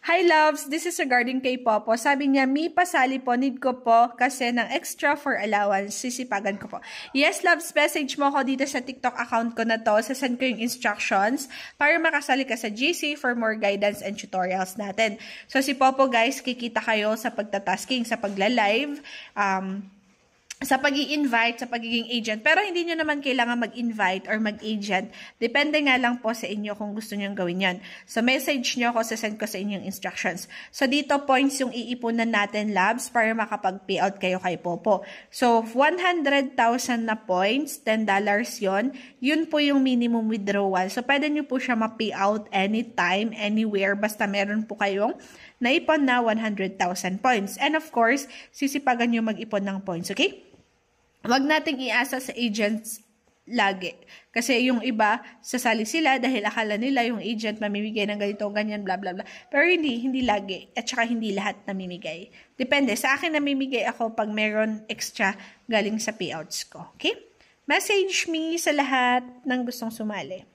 Hi loves, this is regarding kay Popo. Sabi niya, Mi, pasali po, need ko po kasi ng extra for allowance, sisipagan ko po. Yes loves, message mo ko dito sa TikTok account ko na to, sasend ko yung instructions para makasali ka sa GC for more guidance and tutorials natin. So si Popo guys, kikita kayo sa pagtatasking, sa pagla-live, sa pag-i-invite, sa pagiging agent. Pero hindi nyo naman kailangan mag-invite or mag-agent. Depende nga lang po sa inyo kung gusto nyo gawin yan. So, message nyo ko, sasend ko sa inyong instructions. So, dito points yung iipunan natin, labs, para makapag-payout kayo kay Popo. So, 100,000 na points, $10 yon. Yun po yung minimum withdrawal. So, pwede nyo po siya ma-payout anytime, anywhere, basta meron po kayong naipon na 100,000 points. And of course, sisipagan nyo mag-ipon ng points, okay? Huwag nating iasa sa agents lagi. Kasi yung iba, sasali sila dahil akala nila yung agent mamimigay ng ganito, ganyan, bla bla bla. Pero hindi lagi. At saka hindi lahat namimigay. Depende. Sa akin namimigay ako pag meron extra galing sa payouts ko. Okay? Message me sa lahat ng gustong sumali.